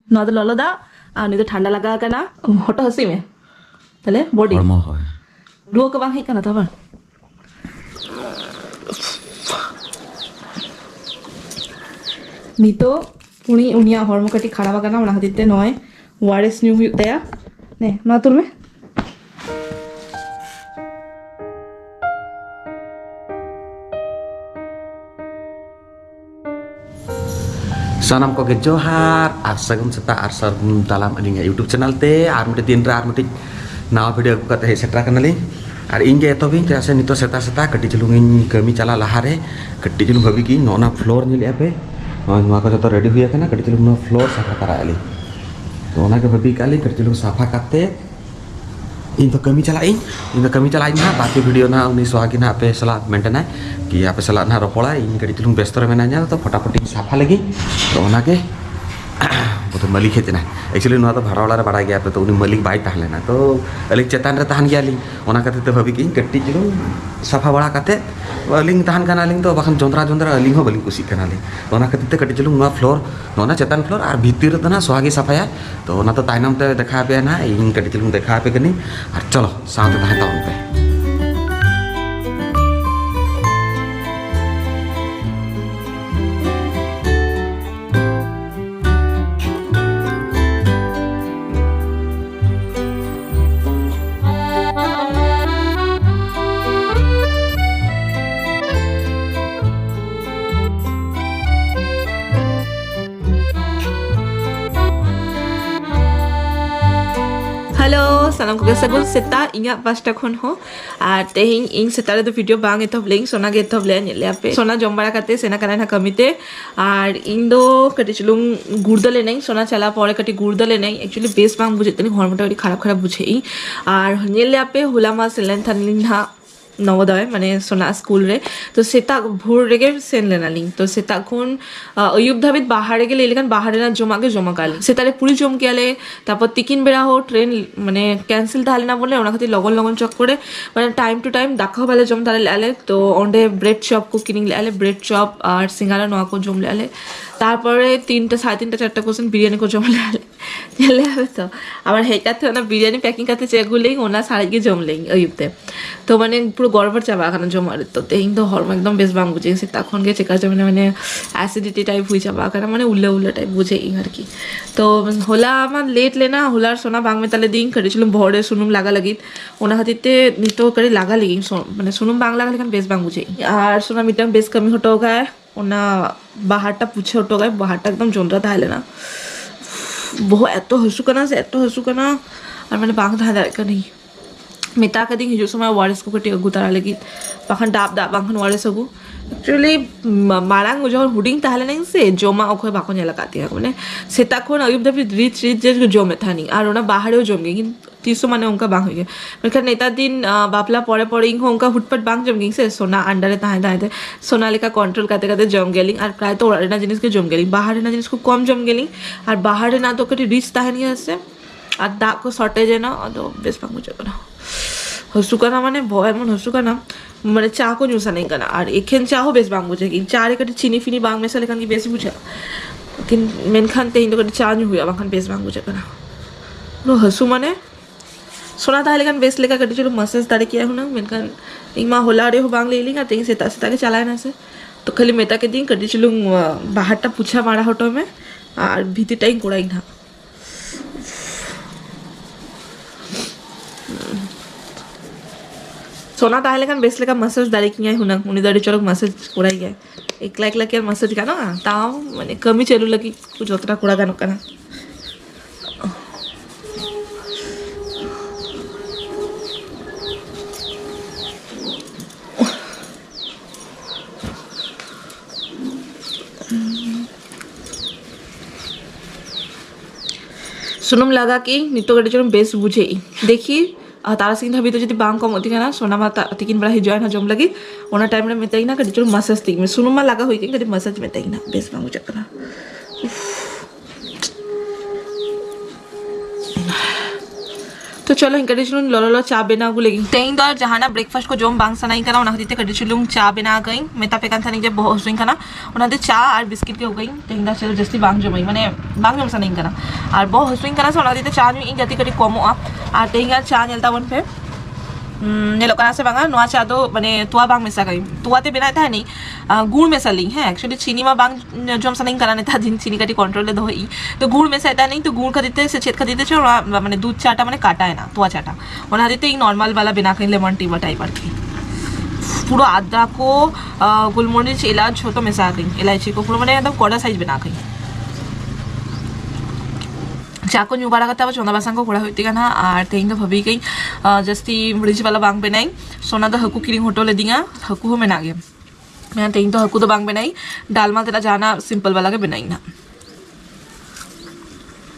नवा तो ललो दा और नहीं तो ठंडा लगा करना हटो हसी में तले बॉडी रुआ के बांग हेक करना था बन नीतो उनी उनिया हॉर्मोन कटी खराब करना उना खातिर ते नॉय वारेस न्यू हुई तया ने ना तुर में सानम को के जोहार आर सगुन सेता आर सागुन दालाम अलिंग यूट्यूब चैनल ते आर मिटे दिन रे आर मिटे नवा वीडियो को कते हे सेटरा कनली आर इंगे तो भी जैसे नितो सेता सेता कटी चलुंग कमी चला लहा रे कटी चलुंग भाभी की नोना फ्लोर निले पे नवा को जतो रेडी हुई है ना कटी चलुंग नो फ्लोर साफा कराली तो ओना के भाभी काली कटी चलुंग साफा करते इन तो कमी चला ना बाकी वीडियो ना उनी स्वागी ना पे सला मेंटेन है कि आप सला ना रोपड़ा इन कड़ी चलुंग व्यस्त रे मेना तो फटाफट साफा लगी तो ओना के वो तो मलिक हेतना एक्चुअली नो तो भाड़ा वाला बड़ा गया पे तो उनी मलिक बाई ताहलेना तो अलिक चेतान रे ताहन गया लिंग ओना कते तो भाभी की कट्टी चलुंग साफा बड़ा कते अलिंग ताहन काना लिंग तो बखन जोंदरा अलिंग हो बलिंग कुसी काना लिंग तो ओना कते कट्टी चलुंग नो फ्लोर नोना चेतान फ्लोर और भीतर तो ना स्वागी सफाया तो ओना तो ताइनम ते देखा पे ना इन कट्टी चलुंग देखा पे कनी और चलो साथ ताहन ताउन पे हेलो सानम को सगुन सेता इंगा पास्टा खन हो और तेहिं इंग सेता तो वीडियो बांग एथब लेंग सोना के एथब ले नेले पे सोना जमबाड़ा काते सेना काना ना कमिते और इन दो कटी चलुंग गुर्दले नहीं सोना चला पड़े कटी गुर्दले नहीं एक्चुअली बेस बांग बुझे तनी हॉर्मोन खराब खराब बुझे और नेले पे हुलामा सेलेन थानिन हा नवोदय माने सोना स्कूल रे तो सेता भोर रेगे सेन लेना लिंग तो सेता खुन अयुब धाबित बाहर गेले लेकिन बाहर ना जमा काली सेतारे पूरी जम केले तापर तिकिन बेरा हो ट्रेन माने कैंसिल ताहले ना बोले ओना खातिर लगन लगन चक करे माने टाइम टू टाइम दाखा वाले जम ताले लेले तो ओंडे ब्रेड चॉप को किनिंग लेले ब्रेड चॉप और सिंगारा नवा को जम लेले তারপরে 3টা 3:30 4টা কোশ্চেন বিরিয়ানি কো জমলে চলে হবে তো আবার হেটাতে না বিরিয়ানি প্যাকিং করতে চেগুলেই ওনা সাড়ে গিয়ে জমলেই ওইতে তো মানে পুরো গড়বড় চাবা কারণ জমার তো তেইন তো হরম একদম বেশ বাং বুঝে সে তখন গিয়ে চেকা জমনে মানে অ্যাসিডিটি টাইপ হই যাবা কারণ মানে উল্লে উল্লে টাইপ বুঝে আর কি তো होला আমার লেট लेना होला সোনা বাং মে তালে দিন করেছিলাম ভরে সুনুম লাগা লাগি ওনা হাতিতে নিতো করে লাগা লাগি মানে সুনুম বাং লাগা लेकिन বেশ বাং বুঝে আর সোনা মিটাম বেশ কমি হটো গায় ওনা বাহারটা পুছে হটো গায় বাহারটা একদম জোনরা তাহলে না বহু এত হসুকানা আর মানে বাং ধাঁধা नहीं मिता का दिन हिजो समय वारिस को कटी गुतारा लगी बाखन डाब बाखन वारिस हगु एक्चुअली मारांग जो हुडिंग ताहले नहीं से जोमा ओखय बाखन एलाकाती है माने सेता कोन अयुब दबि रिच जे जोमे थानी और ओना बाहरेও जमगे किन तीसो माने उनका बांग होगे मतलब नेता दिन बापला पड़े पड़े इंग उनका हुटपट बांग जमगिंग से सोना अंडरे ताहे सोनालिका कंट्रोल करते जम गेलिंग और प्राय तो ओराना जिनिस के जम गेलिंग बाहर ना जिनिस को कम जम गेलिंग और बाहर ना तो कटी रिच ताहे नहीं আছে আর দাগ को শর্টেজ है ना तो बेस बांग हो ना हसुकाना माने भय मन हसुकाना माने चा को न्यूसा नहीं करना और एखेन चा हो बेस बांग बुझे कि चा रे कटी चीनी फिनी बांग में से लेकिन की बेस बुझे लेकिन मेन खान ते हिंदो कटी चा न्यू हुआ बांग बेस बांग बुझे करना नो हसु माने सोना था लेकिन बेस लेका कटी चलो मसेज तारे किया हूं ना मेन खान इमा होला रे हो बांग ले लेगा ते सेता सेता के चलाए ना से तो खाली मेता के दिन कटी चलो बाहरटा पूछा मारा हटो में और भीतरटाई गोड़ाई ना सोना ताहे लेकिन बेस लेका मसाज दाड़ी किया हुना उनी दाड़ी चलक मसाज कोड़ाई गया एकला के मसाज का ना ताव माने कमी चलू लगी कुछ ओतरा कोड़ा गानो kana सुनम लगा कि नितो गडे चलो बेस बुझे देखी तारा सिंह धाबी तो जो बांग कम होती है ना सोना मा तिकिन बड़ा हिजोय ना जम लगी ओना टाइम में मेताई ना कदी चलो मसाज तिक में सुनुमा लगा होई कि कदी मसाज मेताई ना बेस बांग चकना तो चलो इनका चलूँ लो चा बना को लगी तेईन दो जहाँ ब्रेकफास्ट को जोम बांग सनाई करा उन्हें कटी चलूँ चा बना गई मैं तापे कान थानी जब बहुत सुई खाना उन्हें चा और बिस्किट के हो गई तेईन दा चलो जस्ती बांग जमाई मैंने बांग जम सनाई करा और बहुत सुई खाना से उन्हें चा इन जाती कटी कमो और तेईन चा नेलता बन पे नेलोकना से बांगा नोआ चा दो माने तुआ बांग मेसा गई तुआते बिना था नहीं गुड़ में सली है एक्चुअली चीनी में बांग जो हम सनाई कराने था जिन चीनी का कंट्रोल दो ही तो गुड़ में से था नहीं तो गुड़ खरीदते से छेद खरीदते छो माने दूध चाटा माने काटा है ना तुआ चाटा और ना देते नॉर्मल वाला बिना कहीं लेमन टी बटाई पड़ती पूरा आदा को गुलमरिच इलाच हो तो मेसा गई इलायची को पूरा मैंने एकदम कोड़ा साइज बना गई चाको न्यू बारा करता चौंदा बासा को कोड़ा होती का ना और तेईन तो भभी गई जस्ती ब्रिज वाला बांग बनाई सोना तो हकू किरिंग होटो ले दिया हकू हो में ना गया मैं तेईन तो हकू तो बांग बनाई डालमा तेरा जाना सिंपल वाला के बनाई ना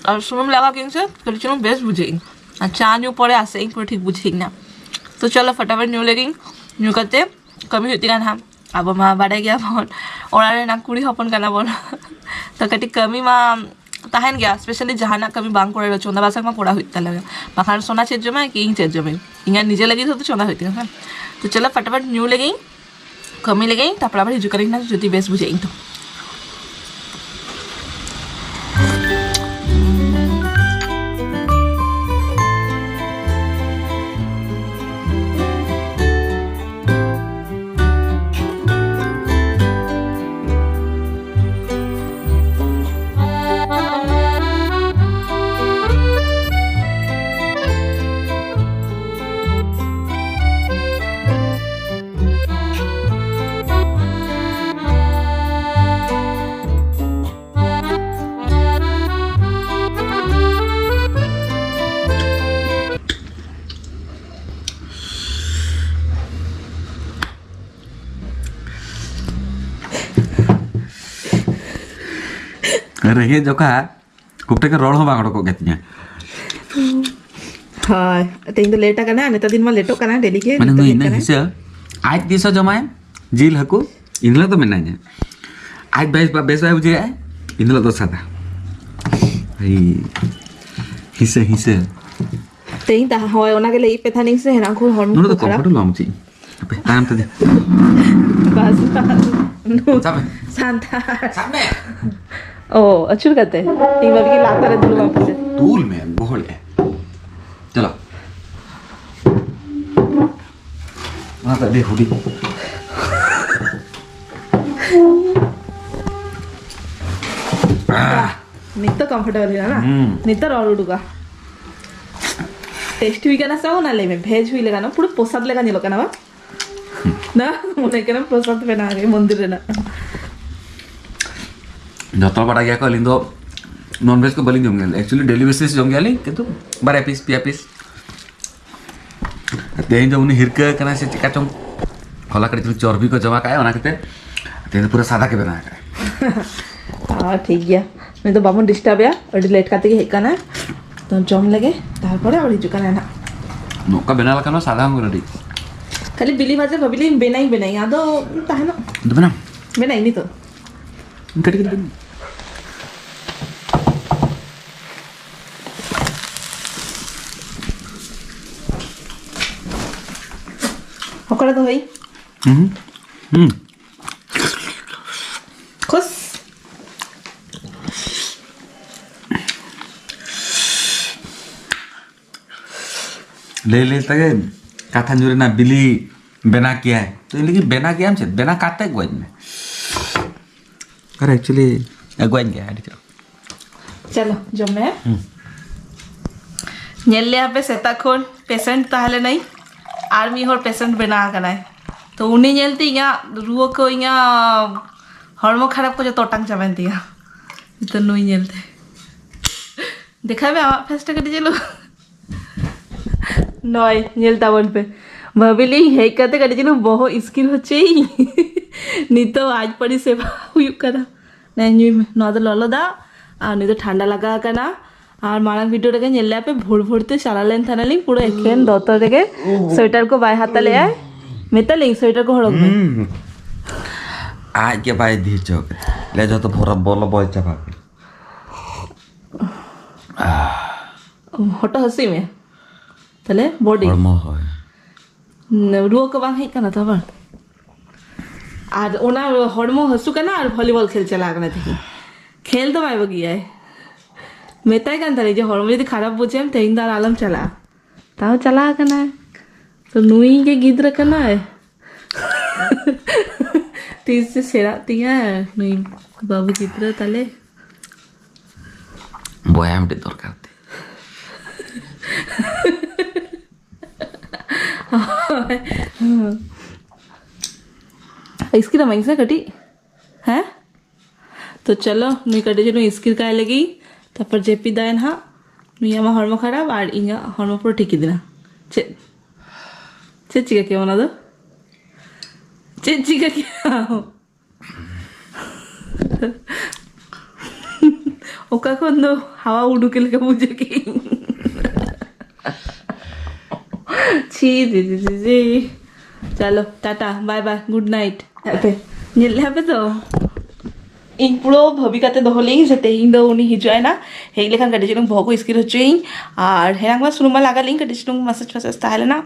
और सुनम लगा कि कल चलो बेस्ट बुझेगी अच्छा न्यू पड़े आसे पूरा ठीक बुझेगी ना तो चलो फटाफट न्यू लेगी न्यू करते कमी होती का ना अब माँ बाड़ा गया फोन और ना कुड़ी हपन करना बोल तो कटी कमी माँ ताहन गया स्पेशली जहाँ ना कभी बांग पड़े चौंदा बासा में पड़ा होता लगे बाखान सोना चेज जमे कि इन चेज जमे इंगा निजे लगी तो चौंदा होती है तो चलो फटाफट न्यू ले गई कमी ले गई तापर आबार हिजू करें ना जो बेस बुझे तो रहे जो का कुपटे के रोड हो बांगड़ो को कहती हैं हाँ तेईन तो लेटा करना है नेता दिन में लेटो करना डेली के मैंने नहीं नहीं हिस्सा आज दिसो जमाए जील हकू इनला तो मैं नहीं आज बेस बाय बुझे है इनला तो सादा भाई हिस्से तेईन ता होय ओना के ले पे था नहीं से है ना को हॉर्न नो तो कंफर्टेबल लाऊं छी पे टाइम तो दे बस नो सामने शांता सामने ओ अच्छी करते हैं एक बार की लाता रहे दूर वापस से तूल में बोल है चलो वहाँ पर देखो दी नित्य कंफर्टेबल है ना नित्य रोल उड़ूगा टेस्टी हुई का ना सब ना ले में भेज हुई लगा ना पूरा प्रसाद लगा नहीं लगा ना बा ना मुझे क्या ना प्रसाद पे ना गए मंदिर है ना जतल बड़ा गया को लिंदो नॉन वेज को बलिंग जोंगे एक्चुअली डेली बेसिस जोंगे आली किंतु बारे पीस पिया पीस तेन जो उन्हें हिरके करना से चिका चों खोला कर चर्बी को जमा का है ओना कहते तेन पूरा सादा के बना है हाँ ठीक गया मैं तो बाबू डिस्टर्ब है और लेट करते ही हेका ना तो जम लगे तार पड़े और हिजू करना ना नोका बना लगा ना सादा हम रेडी खाली बिली भाजे भबिली बेनाई आदो ताहे ना तो बना बेनाई नहीं तो कट कट होकड़ा तो भाई खुश ले तके कथा जुरे ना बिली बना किया है तो लेकिन बना किया हम बना काटे गोइन में अरे एक्चुअली गोइन गया है चलो जो मैं नेल्ले पे सेता खोल पेशेंट ताहले नहीं आर्मी और पेशेंट बना करना है तो उन्हें नेलते यहाँ रुआ को यहाँ हॉर्मो खराब को जो टोटांग चमें दिया तो नुई नेलते देखा मैं आवाज फेस्ट कर चलो नॉय नेलता बन पे भाविली हे कहते कर चलो बहुत स्किल होचे ही नहीं तो आज पड़ी सेवा हुई करा नहीं न्यू में नौ तो ललो दा और नहीं तो ठंडा लगा करना और मारंग वीडियो रे नेल्ला पे भोर भोरते चला लेन थाना लिंग पूरा एकेन दोतर रे स्वेटर को बाय हाथ ले आए मेता लिंग स्वेटर को हड़क में आज के बाय दी चौक ले जाओ तो भोरा बोलो बॉय चबा के हटो हंसी में তাহলে বডি hormo hoy রুয়া কে বাং হেই কানা তো আবার আর ওনার হরমো হসু কানা আর ভলিবল খেলছে লাগনা থেকে খেল তো পাইব গিয়ে মেতাই কান তাহলে যে হরমো যদি খারাপ বুঝেম তেইন দার আলম চালা তাও চালা কানা তো নুই के गिद्र কানা तीस से सेरा तिया नुई बाबू गिद्र তাহলে boyam de dorkar te इसकी रमाई से कटी है तो चलो नुई कटे जो इसकी काय लगी তারপর জেপি দায়ন হা নুই আমার হরমো খারাপ আর ইঙ্গা হরমো পুরো ঠিকই দিনা চেচিকা কেমন আদো চেচিকা কি ওকা কোন হাওয়া উড়ুকে লেগে বুঝে কি ছি জি জি জি জি চলো tata bye bye good night হ্যাপে নিলে হবে তো ᱤᱧ ᱯᱩᱨᱟᱹ ᱵᱷᱟᱵᱤ ᱠᱟᱛᱮ ᱫᱚᱦᱚ ᱞᱮᱜᱼᱤᱧ ᱥᱮ ᱛᱮᱦᱮᱧ ᱫᱚ ᱩᱱᱤ ᱦᱤᱡᱩᱜᱼᱟᱭ ᱱᱟ ᱦᱮᱡ ᱞᱮᱠᱷᱟᱱ ᱠᱟᱹᱴᱤᱡ ᱪᱩᱞᱩᱝ ᱵᱚᱦᱚᱜ ᱠᱚ ᱤᱥᱠᱤᱨ ᱦᱚᱪᱚᱭᱤᱧ ᱟᱨ ᱦᱮᱱᱟᱝ ᱢᱟ ᱥᱩᱱᱩᱢ ᱢᱟ ᱞᱟᱜᱟ ᱞᱤᱧ ᱠᱟᱹᱴᱤᱡ ᱪᱩᱞᱩᱝ ᱢᱟᱥᱟᱡᱽ ᱯᱷᱟᱥᱟᱡᱽ ᱛᱟᱦᱮᱸ ᱞᱮᱱᱟ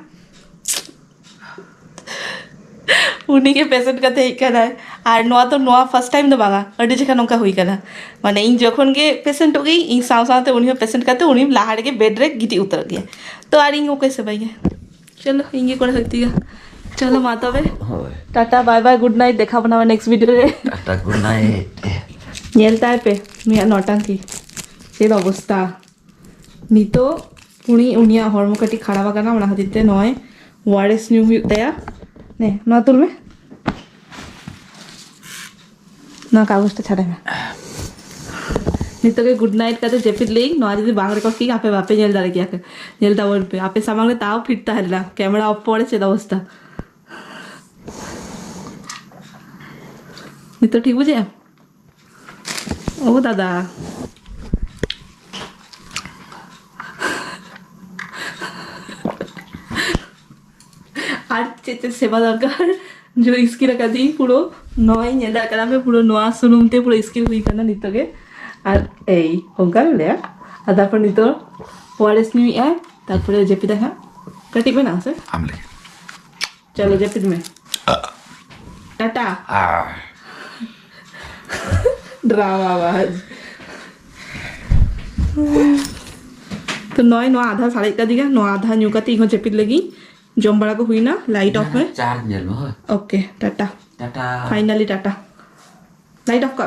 ᱩᱱᱤ ᱜᱮ ᱯᱮᱥᱮᱱᱴ ᱠᱟᱛᱮ ᱦᱮᱡ ᱠᱟᱱᱟᱭ ᱟᱨ ᱱᱚᱣᱟ ᱯᱷᱟᱥᱴ ᱴᱟᱭᱤᱢ ᱫᱚ ᱵᱟᱝᱟ ᱟᱹᱰᱤ ᱡᱚᱠᱷᱚᱱ ᱱᱚᱝᱠᱟ ᱦᱩᱭ ᱠᱟᱱᱟ ᱢᱟᱱᱮ ᱤᱧ ᱡᱚᱠᱷᱚᱱ ᱜᱮ ᱯᱮᱥᱮᱱᱴᱚᱜ ᱜᱮ ᱤᱧ ᱥᱟᱶ ᱥᱟᱶᱛᱮ ᱩᱱᱤ ᱦᱚᱸ ᱯᱮᱥᱮᱱᱴ ᱠᱟᱛᱮ ᱩᱱᱤ ᱞᱟᱦᱟ ᱨᱮᱜᱮ ᱵᱮᱰ ᱨᱮ ᱜᱤᱛᱤᱡ ᱩᱛᱟᱹᱨᱚᱜ ᱜᱮᱭᱟ ᱛᱚ ᱟᱨ ᱤᱧ ᱚᱠᱚᱭ ᱥᱮᱵᱟᱭ चलो इंगे করে হইতি গা চলো মা তবে tata bye bye good night দেখাবো না নেক্সট ভিডিওরে টাটা গুড নাইট নেল তাইপে মিয়া নটাঙ্কি সেই অবস্থা নিতো পুনি উনিয়া হরমোকাটি খারাপ আগানা ওনা হাতিতে নয় ওয়ারেস নিউ হুইয়া নে না তুলবে না কাগজটা ছাড়া না नितो के गुड नाइट कहते जेपित ले नॉर यदि बांग रे की आपे बापे जेल दारे किया जेल दावर पे आपे सामांग रे ताव फिरता है ना कैमरा ऑफ पड़े से अवस्था नितो ठीक बुझे ओ दादा আর চেতে সেবা দরকার जो इसकी रखा दी পুরো নয় নেদা কালামে পুরো নোয়া সুনুমতে পুরো इसकी हुई करना নিতোকে আর এই হোগালে আর তারপর নিতো ওয়ারেস নিউ আয় তারপরে জেপি দেখা কাটিবে না স্যার আমলে চলো জেপিদ মে টাটা ড্রামা আওয়াজ तो नौ नौ आधा साढ़े का दिया नौ आधा न्यू का तीन जपित लगी जम्बड़ा को हुई ना लाइट ऑफ में चार नेल में okay Tata Tata finally Tata light of का